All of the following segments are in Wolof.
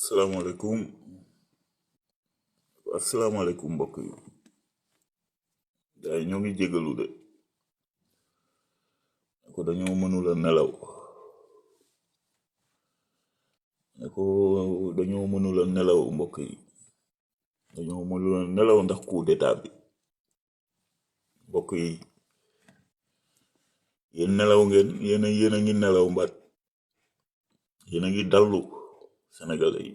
salaamaaleykum asalaamaaleykum mbokk yi gars yi ñoo ngi jégalu de ne ko dañoo mënula nelaw ne ko dañoo mënula nelaw mbokk yi dañoo mënula nelaw ndax coup d'état bi mbokk yi yéen nelaw ngeen yéen a ngi nelaw mbat yéen a ngi dallu sénégalais yi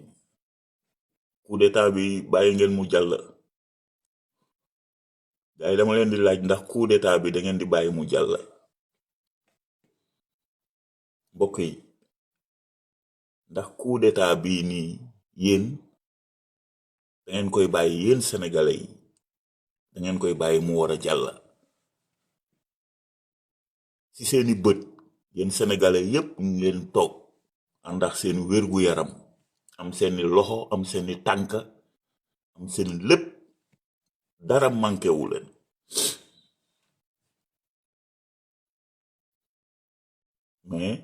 coup d'état bi bàyyi ngeen mu jàll gars yi dama leen di laaj ndax coup d'état bi da ngeen di bàyyi mu jàll mbokk yi ndax coup d'état bii nii yéen da ngeen koy bàyyi yéen sénégalais yi da ngeen koy bàyyi mu war a jàll ci seeni bët yéen sénégalais yépp ngeen toog àndax seen wérgu yaram am seeni loxo am seeni tànk am seen lépp dara manqué wu leen mais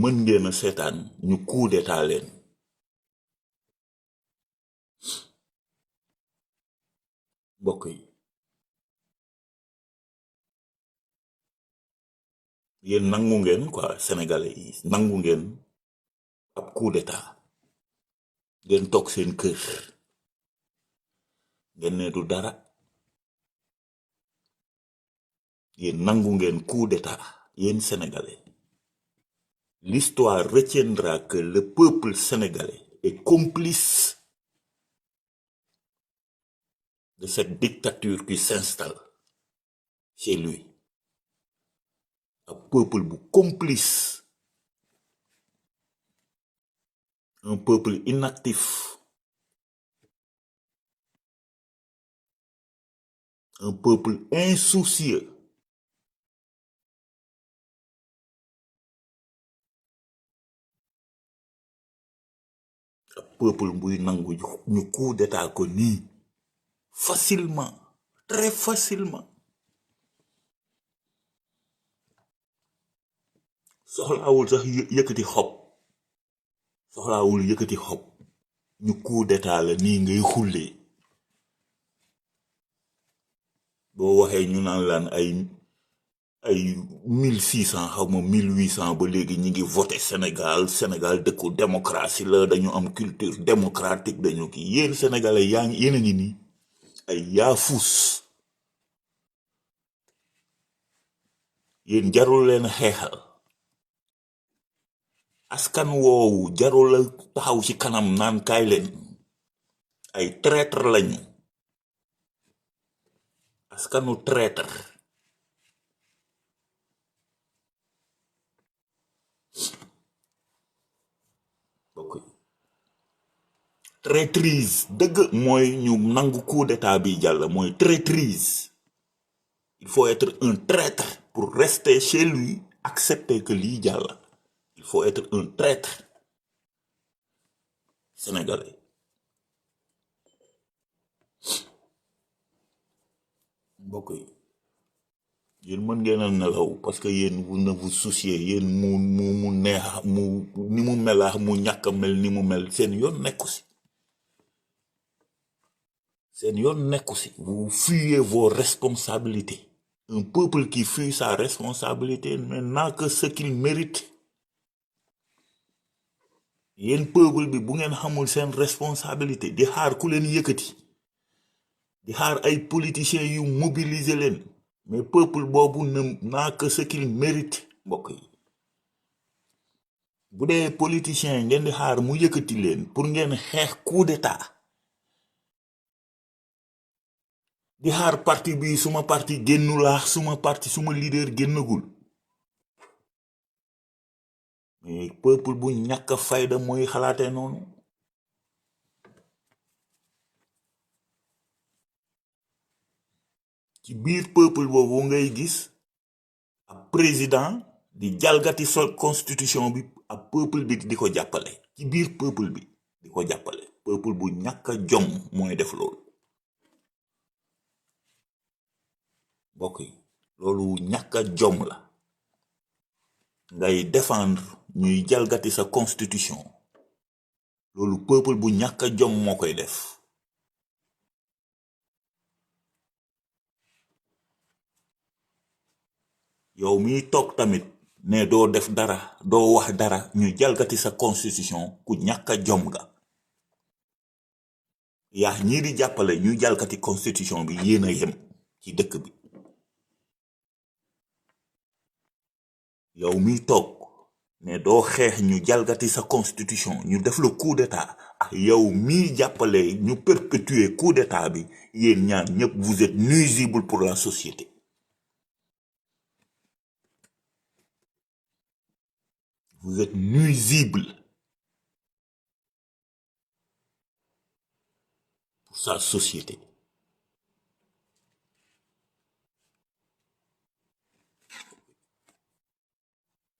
mën ngeen a seetaan ñu coup d'état leen mbokk yi yéen nangu ngeen quoi sénégalais yi nangu ngeen ab coup d'état ngeen toog seen kër ngeen ne du dara yéen nangu ngeen coup d'état yéen sénégalais l'histoire retiendra que le peuple sénégalais est complice de cette dictature qui s'installe chez lui un peuple bu complice un peuple inactif un peuple insoucieux un peuple buy nangu ñu coup d'état ko nii facilement très facilement soxlaawul sax yëkkati xob soxlaawul yëkkati xob ñu coup d'état la nii ngay xullee boo waxee ñu naan laan ay 1600 xaw ma 1800 ba léegi ñi ngi voté Sénégal dëkku démocratie la dañu am culture démocratique dañu kii yéen sénégalais yéen a ngi nii ay yaafus yéen jarul leen xeexal askan woowu jarul la taxaw ci kanam naan kaay leen ay traître lañu askanu traître bokk traîtrise dëgg mooy ñu nangu coup d'état bi jàll mooy traîtrise il faut être un traître pour rester chez lui accepter que lii jàll il faut être un traître sénégalais mbokk yi yéen mën ngeen a nelaw parce que yéen vous ne vous souciez yéen mu neex mu ni mu melaax mu ñàkk a mel ni mu mel seen yoon nekku si seen yoon nekku si vous fuyez vos responsabilités un peuple qui fuit sa responsabilité n'a que ce qu'il mérite yéen peuple bi bu ngeen xamul seen responsabilité di xaar ku leen yëkkati di xaar ay politiciens yu mobiliser leen mais peuple boobu n'a que ce qu'il mérite mbokk yi bu dee politiciens ngeen di xaar mu yëkkati leen pour ngeen xeex coup d'état di xaar parti bi suma parti génnu laax suma parti suma leader génnagul mais peuple bu ñàkk fayda mooy xalaatee noonu ci biir peuple boobu ngay gis ab président di jalgati constitution bi ab peuple bi di ko jàppale ci biir peuple bi di ko jàppale peuple bu ñàkk jom mooy def loolu mbokk yi loolu ñàkk jom la ngay défendre ñuy jalgati sa constitution loolu peuple bu ñàkk a jom moo koy def. yow miy toog tamit ne doo def dara doo wax dara ñu jalgati sa constitution ku ñàkk a jom nga. yaa ñii di jàppale ñu jalgati constitution bi yéen a yem ci dëkk bi. yow miy toog ne doo xeex ñu jalgati sa constitution ñu def le coup d'état ak yow miy jàppale ñu perpétuer coup d'état bi yéen ñaar ñëpp vous êtes nuisible pour la société. vous êtes nuisible pour sa société.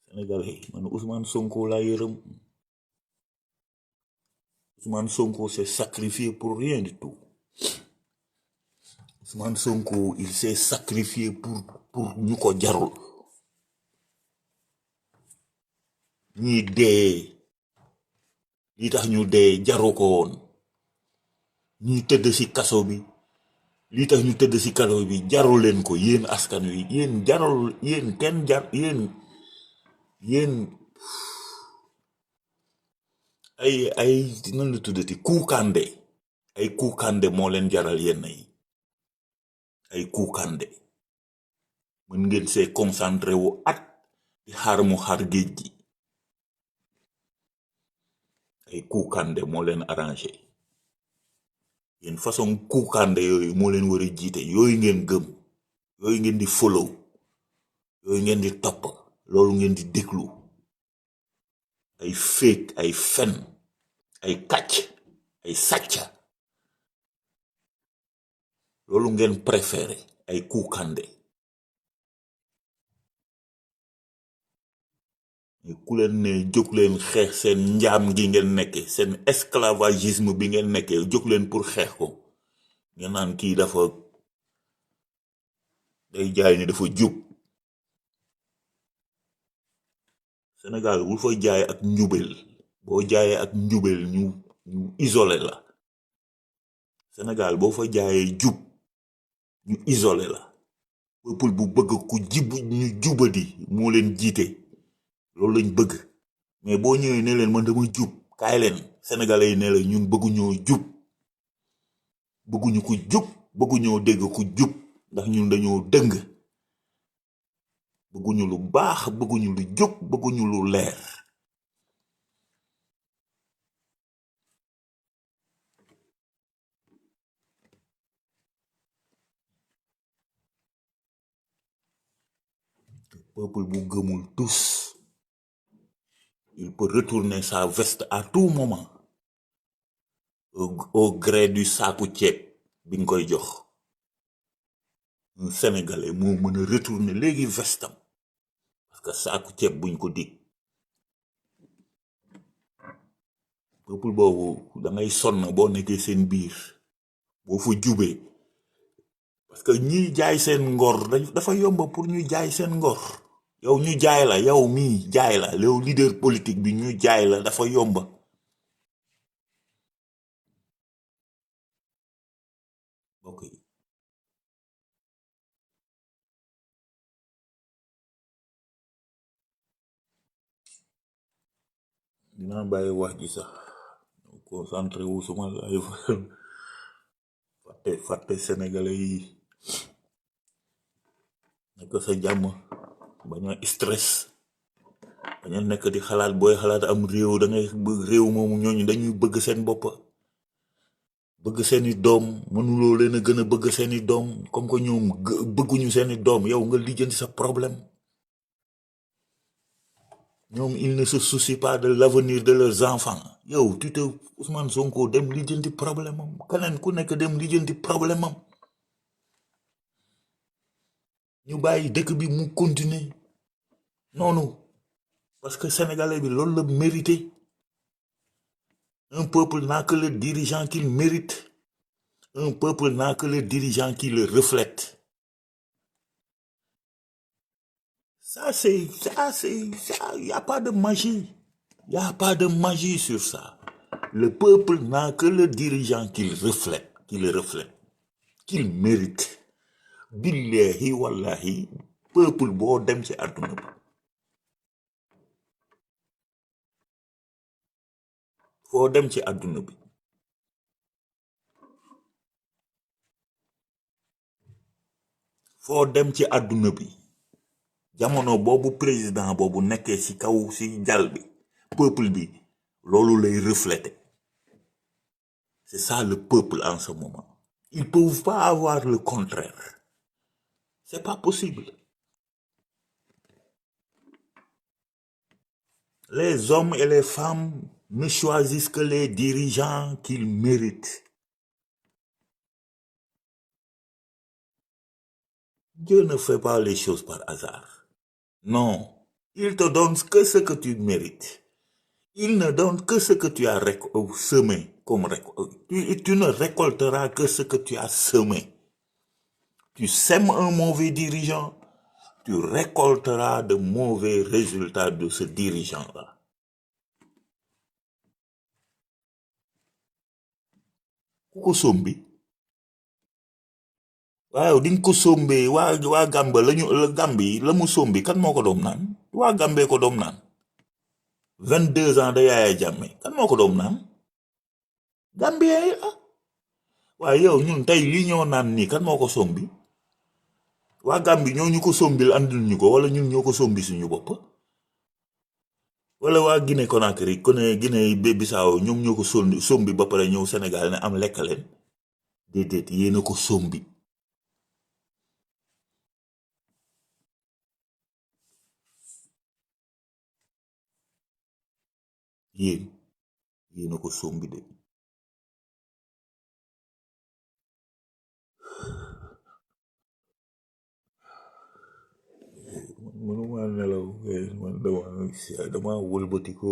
Sénégalais man Ousmane Sonko laa yërëm. Ousmane Sonko s'est sacrifié pour rien du tout. Ousmane Sonko il s'est sacrifié pour ñu ko jarul. ñii dee li tax ñu dee jaru ko woon. ñii tëdd ci kaso bi li tax ñu tëdd ci kaso bi jarul leen ko yéen askan wi yéen jarul yéen kenn jar yéen ay nan la tuddati kuukande ay kuukande moo leen jaral yenn yi ay kuukande mën ngeen see concentré wu at di xaar mu xaar géej gi ay kuukande moo leen arrangé yéen façon kuukande yooyu moo leen war a jiite yooyu ngeen gëm yooyu ngeen di follow yooyu ngeen di topp loolu ngeen di déglu ay féeg ay fen ay kàcc ay sàcca loolu ngeen préféré ay kuukande ku leen ne jóg leen xeex seen njaam gi ngeen nekke seen esclavagisme bi ngeen nekke jóg leen pour xeex ko ngeen naan kii dafa day jaay ne dafa jub Sénégal bu fa jaay ak njubel boo jaayee ak njubel ñu isolé la Sénégal boo fa jaayee jub ñu isolé la peuple bu bëgg ku ñu jubadi moo leen jiite loolu lañ bëgg mais boo ñëwee ne leen man dama jub kaay leen sénégalais yi ne la ñun bëgguñoo jub bëgguñu ku jub bëgguñoo dégg ku jub ndax ñun dañoo dëng bëgguñu lu baax bëgguñu lu jub bëgguñu lu leer peuple bu gëmul tous il peut retourner sa veste à tout moment au gré du saaku ceeb bi nga koy jox un sénégalais moo mën a retourner léegi vestam parce que saaku ceeb buñ ko dig peuple boobu dangay sonn boo nekkee seen biir boo fa jubee parce que ñi jaay seen ngor dafa yomb pour ñu jaay seen ngor yow ñu jaay la yow mii jaay la yow leader politique bi ñu jaay la dafa yomb ok dinaa bàyyi wax ji sax concentré wu suma live fàtte sénégalais yi nekk sa jàmm bañ a stress bañ a nekk di xalaat booy xalaat am réew dangay réew moomu ñooñu dañuy bëgg seen bopp bëgg seeni doom mënuloo leen a gën a bëgg seeni doom comme que ñoom bëgguñu seeni doom yow nga lijjanti sa problème ñoom il ne se soucie pas de l'avenir de leurs enfants yow Ousmane Sonko dem lijjanti problème am keneen ku nekk dem lijjanti problème am ñu bàyyi dëkk bi mu continuer noonu parce que sénégalais bi loolu la mérité un peuple n'a que le dirigeant qu'il mérite un peuple n'a que le dirigeant qui le reflète ça y a pas de magie y a pas de magie sur ça Le peuple n'a que le dirigeant qu'il reflète, qui le reflète, qu'il mérite. Billahi wallahi, peuple boo dem ci àdduna bi foo dem ci àdduna bi foo dem ci àdduna bi jamono boobu président boobu nekkee ci kaw ci jal bi peuple bi loolu lay refléter. C'est ça le peuple en ce moment. Ils peuvent pas avoir le contraire. C'est pas possible. Les hommes et les femmes ne choisissent que les dirigeants qu'ils méritent. Dieu ne fait pas les choses par hasard. Non. Il te donne que ce que tu mérites. Il ne donne que ce que tu as semé comme tu ne récolteras que ce que tu as semé. Tu sèmes un mauvais dirigeant, tu récolteras de mauvais résultats de ce dirigeant-là. Ku ko sombi waaw di nga ko sombee waa Gamba la Gambi la mu sombi kan moo ko doom naan waa Gambee ko doom naan 22 ans de Yaya Jammeh kan moo ko doom naan Gambien yi ah waaye yow ñun tey li ñoo naan nii kan moo ko sombi waa Gambi ñoo ñu ko sombil andil ñu ko wala ñun ñoo ko sombi suñu bopp wala waa Guinée Conakry Guinée Bissau ñoom ñoo ko sombi ba pare ñëw Sénégal ne am lekk leen déedéet yéen a ko sombi yéen a ko sombi de mënuma nelaw man dama wëlbatiku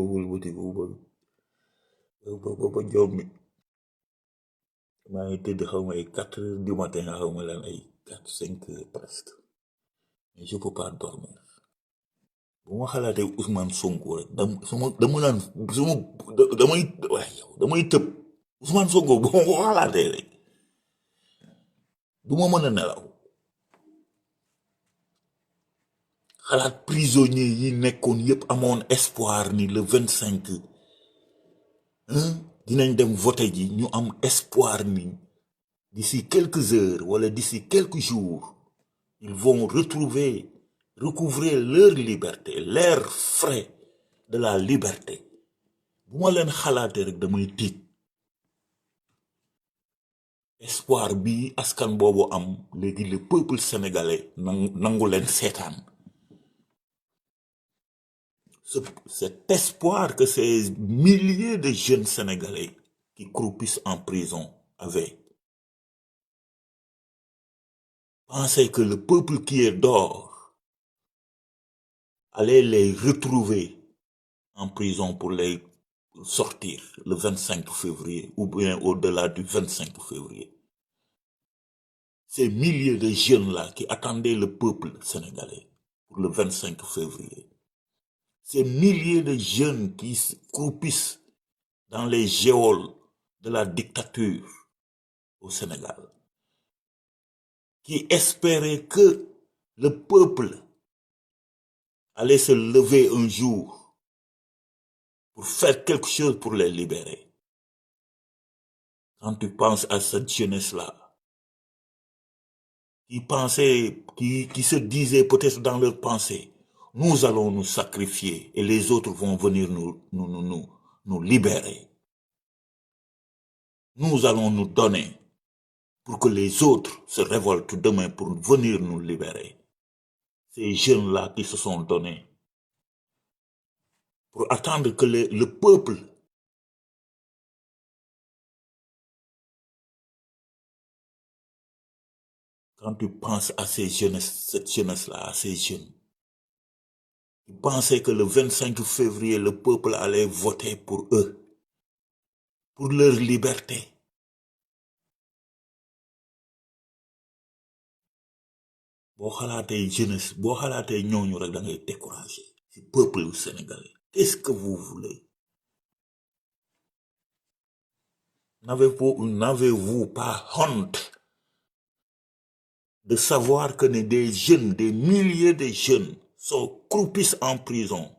ba jommi maa ngi tëdd xaw ma ay 4 heures du matin xaw ma lan ay 4-5 heures presque mais je peux pas dormir bu ma xalaatee Ousmane Sonko rek damay tëb Ousmane Sonko bu ma ko xalaatee rek du ma mën a nelaw xalaat prisonnier yi nekkoon yépp amoon espoir ni le 25 dinañ dem voter ji ñu am espoir ni d'ici quelques heures wala d'ici quelques jours ils vont recouvrer leur liberté l'air frais de la liberté bu ma leen xalaatee rek damay tiit espoir bi askan boobu am léegi le peuple sénégalais nangu leen seetaan cet espoir que ces milliers de jeunes Sénégalais qui croupissent en prison avaient. Pensaient que le peuple qui est dehors allait les retrouver en prison pour les sortir le 25 février ou bien au-delà du 25 février. Ces milliers de jeunes-là qui attendaient le peuple sénégalais pour le 25 février. Ces milliers de jeunes qui croupissent dans les geôles de la dictature au Sénégal, qui espéraient que le peuple allait se lever un jour pour faire quelque chose pour les libérer. Quand tu penses à cette jeunesse-là, qui se disaient peut-être dans leur pensée, nous allons nous sacrifier et les autres vont venir nous libérer. Nous allons nous donner pour que les autres se révoltent demain pour venir nous libérer. Ces jeunes-là qui se sont donnés pour attendre que le peuple quand tu penses à cette jeunesse-là, à ces jeunes, ils pensaient que le 25 février, le peuple allait voter pour eux, pour leur liberté. Boo xalaatee jeunesse boo xalaatee ñooñu rek da ngay découragé ci peuple sénégalais. Qu'est-ce que vous voulez? N'avez-vous pas honte de savoir que des jeunes, des milliers de jeunes croupissent en prison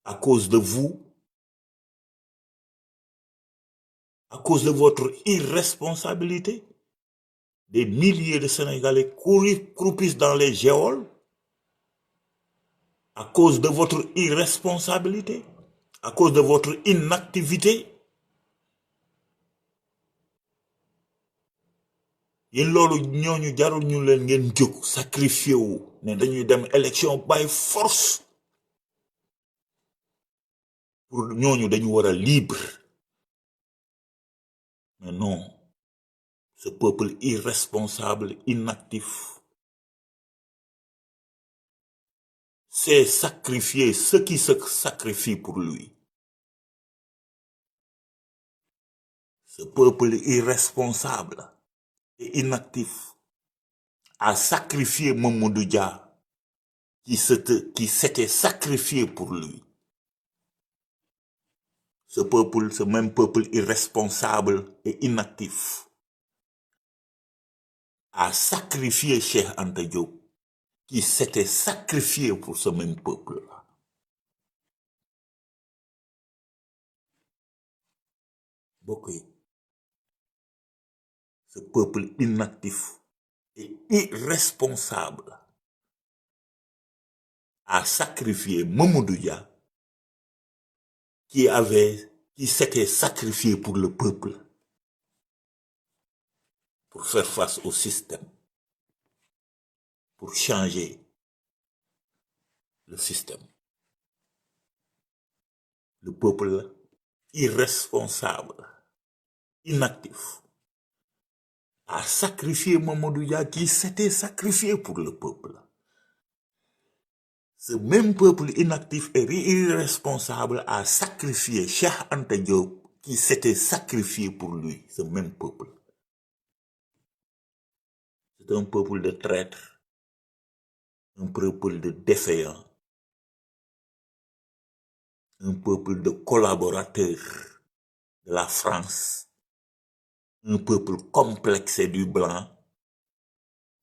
à cause de vous, à cause de votre irresponsabilité? Des milliers de Sénégalais croupissent dans les geôles à cause de votre irresponsabilité, à cause de votre inactivité. yéen loolu ñooñu jarul ñu leen ngeen jóg sacrifié wu ne dañuy dem élection by force pour ñooñu dañu war a libre. Mais non, ce peuple irresponsable, inactif, c'est sacrifier ceux qui se sacrifient pour lui. Ce peuple irresponsable et inactif a sacrifié Mamadou Dia qui s'était sacrifié pour lui. Ce même peuple irresponsable et inactif a sacrifié Cheikh Anta Diop qui s'était sacrifié pour ce même peuple-là. Ok. Ce peuple inactif et irresponsable a sacrifié Mamadou Dia qui s'était sacrifié pour le peuple, pour faire face au système, pour changer le système. Le peuple irresponsable, inactif, a sacrifié Mamadou Dia qui s'était sacrifié pour le peuple. Ce même peuple inactif et irresponsable a sacrifié Cheikh Anta Diop qui s'était sacrifié pour lui, ce même peuple. C'est un peuple de traîtres, un peuple de défaillants, un peuple de collaborateurs de la France, un peuple complexé du blanc,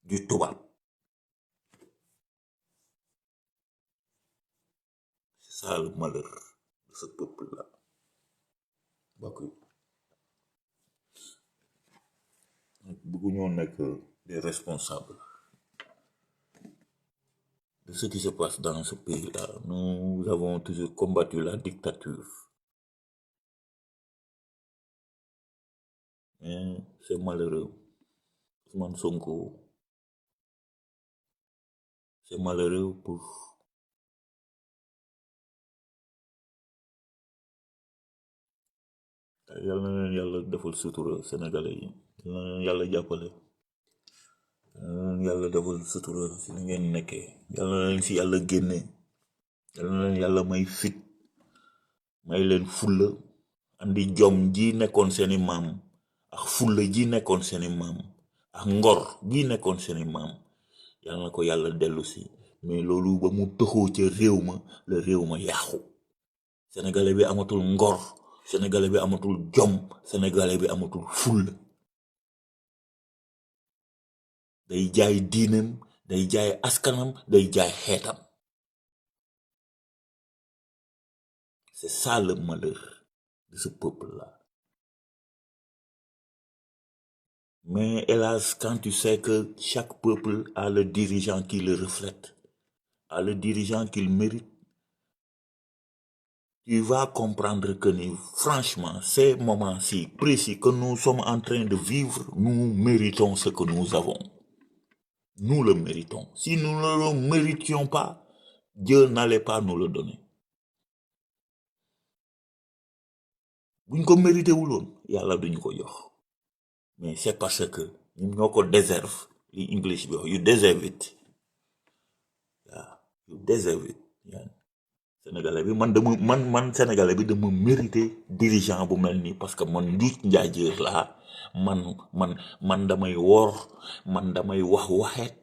du tubaab. C'est ça le malheur de ce peuple-là. Bëgguñoo nekk des responsables de ce qui se passe dans ce pays-là. Nous avons toujours combattu la dictature. Mais c'est malheureux. Ousmane Sonko, c'est malheureux pour yàlla na leen yàlla defal sutura sénégalais yi yàlla na leen yàlla jàppale yàlla na leen yàlla defal sutura si li ngeen nekkee yàlla na leen si yàlla génne yàlla na leen yàlla may fit may leen fulla andi jom ji nekkoon seeni maam ak fulla ji nekkoon seeni maam ak ngor ji nekkoon seeni maam yàlla na ko yàlla dellu si mais loolu ba mu tëxoo ca réew ma la réew ma yàqu sénégalais bi amatul ngor sénégalais bi amatul jom sénégalais bi amatul fulla day jaay diinam day jaay askanam day jaay xeetam. C'est ça le malheur de ce peuple-là. Mais hélas, quand tu sais que chaque peuple a le dirigeant qui le reflète, a le dirigeant qu'il mérite, tu vas comprendre que franchement, ces moments-ci précis que nous sommes en train de vivre, nous méritons ce que nous avons. Nous le méritons. Si nous ne le méritions pas, Dieu n'allait pas nous le donner. buñ ko mérité wuloon yàlla duñu ko jox mais c'est parce que ñun ñoo ko deserve li English bi wax you deserve it waaw you deserve it sénégalais bi man sénégalais bi dama mérité dirigeant bu mel nii parce que man njuuj njaajeer laa man damay wor man damay waxeet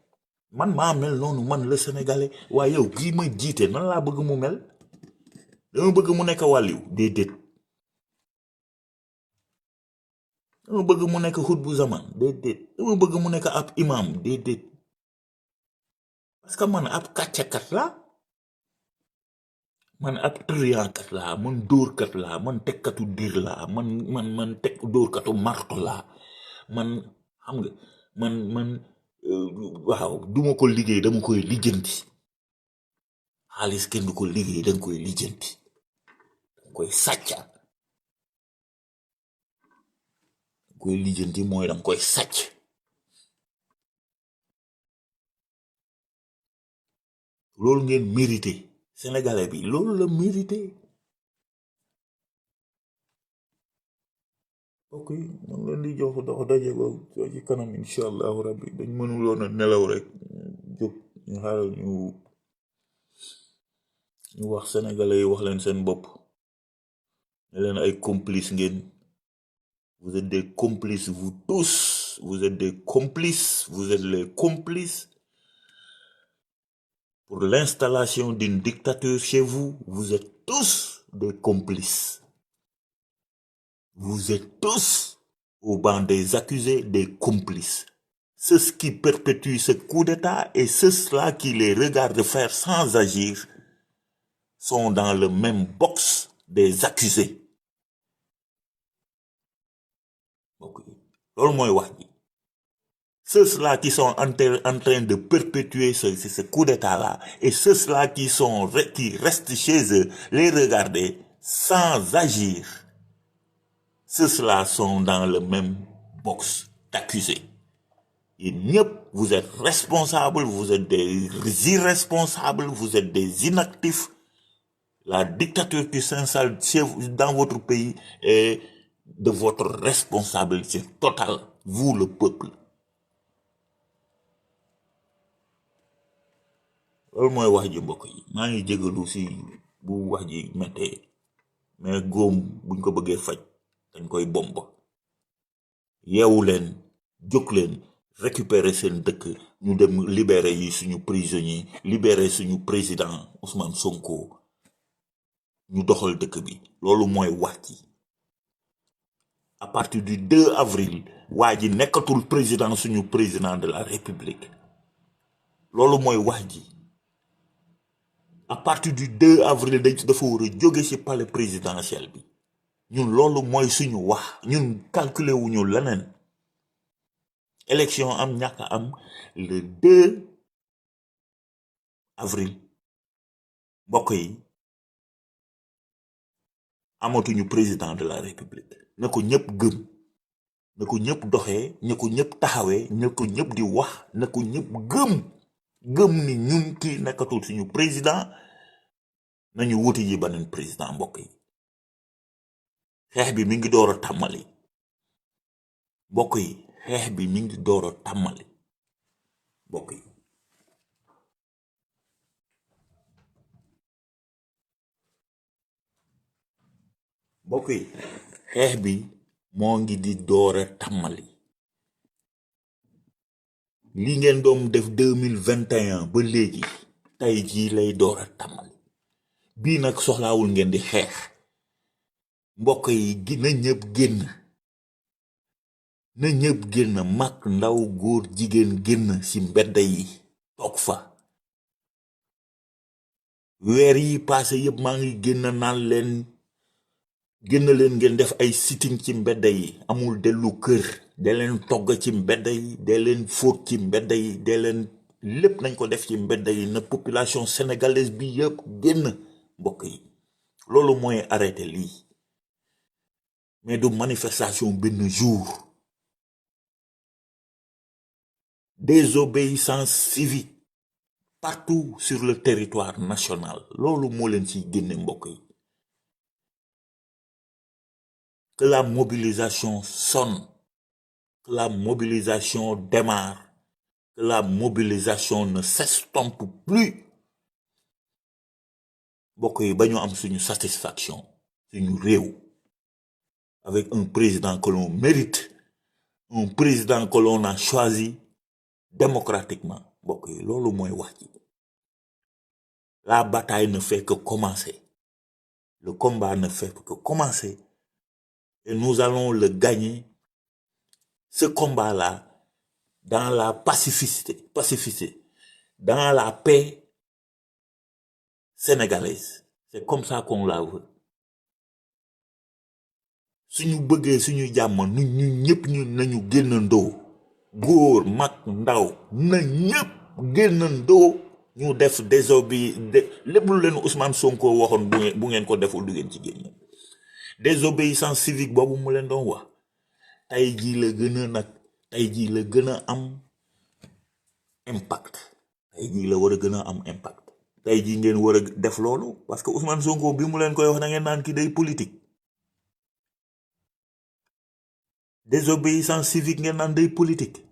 man maa mel noonu man le sénégalais waaye yow kii ma jiite nan laa bëgg mu mel dama bëgg mu nekk wàlliw déedéet dama bëgg mu nekk xut bu zaman déedéet dama bëgg mu nekk ab imam déedéet parce que man ab kàccekat la man ab triankat laa man dóorkat laa man tekkatu dir laa man tek dóorkatu marto laa man xam nga man waaw duma ko liggéey dama koy lijjanti xaalis kenn du ko liggéey danga koy lijjanti danga koy sàcca koy lijjanti mooy danga koy sàcc loolu ngeen mérité sénégalais bi loolu la mérité ok man leen di jox dox daje ba ci kanam incha allahu rabbi dañ mënuloon a nelaw rek jóg ñu xaaral ñu wax sénégalais yi wax leen seen bopp ne leen ay complice ngeen vous êtes des complices vous tous vous êtes des complices vous êtes les complices pour l'installation d'une dictature chez vous vous êtes tous des complices vous êtes tous au banc des accusés des complices ceux qui perpétuent ce coup d'état et ceux-là qui les regardent faire sans agir sont dans le même box des accusés loolu mooy wax ji ceux-là qui sont en train de perpétuer ce coup d'état-là et ceux-là qui restent chez eux les regarder sans agir ceux-là sont dans le même box d'accusés et ñëpp vous êtes responsables vous êtes des irresponsables vous êtes des inactifs la dictature qui s'installe dans votre pays est de votre responsabilité totale vous le peuple loolu mooy wax ji mbokk yi maa ngi jégalu si bu wax ji méttee mais góom buñ ko bëggee faj dañ koy bomb yeewu leen jóg leen récupérer seen dëkk ñu dem libérer yi suñu prisonnier libérer suñu président Ousmane Sonko ñu doxal dëkk bi loolu mooy wax ji à partir du 2 avril waa ji nekkatul président suñu président de la république loolu mooy wax ji à partir du 2 avril dafa war a jóge ci palais présidentiel bi ñun loolu mooy suñu wax ñun calculer wuñu leneen élection am ñàkk am le 2 avril mbokk yi amatuñu président de la république na ko ñëpp gëm na ko ñëpp doxee na ko ñëpp taxawee na ko ñëpp di wax na ko ñëpp gëm ni ñun kii nekkatul suñu président nañu wuti ji beneen président mbokk yi xeex bi mi ngi door a tàmmali mbokk yi xeex bi mi ngi door a tàmmali mbokk yi mbokk yi xeex bi moo ngi di door a tàmmali li ngeen doom def 2021 ba léegi tey jii lay door a tàmmali bii nag soxlaawul ngeen di xeex mbokk yi na ñëpp génn mag ndaw góor jigéen génn ci mbedd yi toog fa weer yi passé yëpp maa ngi génn naan leen génn leen ngeen def ay sitting ci mbedd yi amul dellu kër de leen togg ci mbedd yi de leen fóot ci mbedd yi de leen lépp nañ ko def ci mbedd yi na population sénégalaise bi yëpp génn mbokk yi loolu mooy arrêté lii mais du manifestation benn jour désobéissance civique partout sur le territoire national loolu moo leen ciy génne mbokk yi que la mobilisation sonne que la mobilisation démarre que la mobilisation ne s'estompe plus mbokk yi ba ñu am suñu satisfaction suñu réew avec un président que l'on mérite un président que l'on a choisi démocratiquement mbokk yi loolu mooy wax ji la bataille ne fait que commencer le combat ne fait que commencer et nous allons le gagner ce combat-là dans la pacificité, dans la paix sénégalaise. C'est comme ça qu'on la veut. Suñu bëggee suñu jàmm ñu ñëpp ñu nañu génnandoo góor mag ndaw na ñëpp génnandoo ñu def lépp lu leen Ousmane Sonko waxoon bu ngeen ko deful du ngeen ci génn désobéissance civique boobu mu leen doon wax tey jii la gën a am impact tey jii la war a gën a am impact tey jii ngeen war a def loolu parce que Ousmane Sonko bi mu leen koy wax da ngeen naan ki day politique désobéissance civique ngeen naan day politique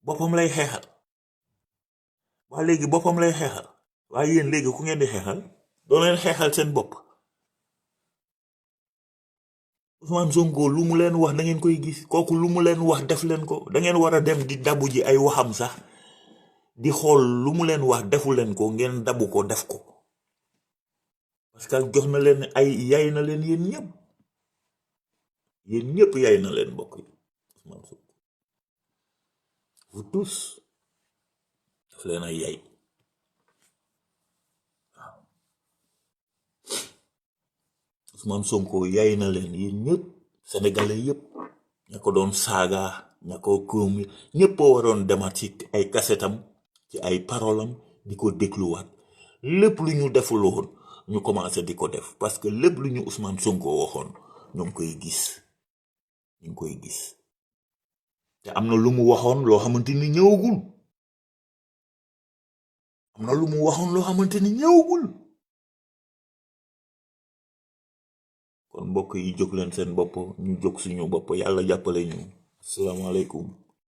boppam lay xeexal waa léegi boppam lay xeexal waaye yéen léegi ku ngeen di xeexal doo leen xeexal seen bopp Ousmane Sonko lu mu leen wax da ngeen koy gis kooku lu mu leen wax def leen ko da ngeen war a dem di dabu ji ay waxam sax di xool lu mu leen wax defu leen ko ngeen dabu ko def ko parce que jox na leen ay yay na leen yéen ñëpp yay na leen mbokk yi Ousmane Sonko vous tous daf leen ay yay waaw Ousmane Sonko yay na leen yéen ñëpp sénégalais yëpp ña ko doon saaga ña ko koom ñëpp a waroon demaat ci ay kasetam ci ay parolam di ko dégluwaat lépp lu ñu deful woon ñu commencé di ko def parce que lépp lu ñu Ousmane Sonko waxoon ñu ngi koy gis te am na lu mu waxoon loo xamante ni ñëwagul kon mbokk yi jóg leen seen bopp ñu jóg suñu bopp yàlla jàppale ñu asalaamaaleykum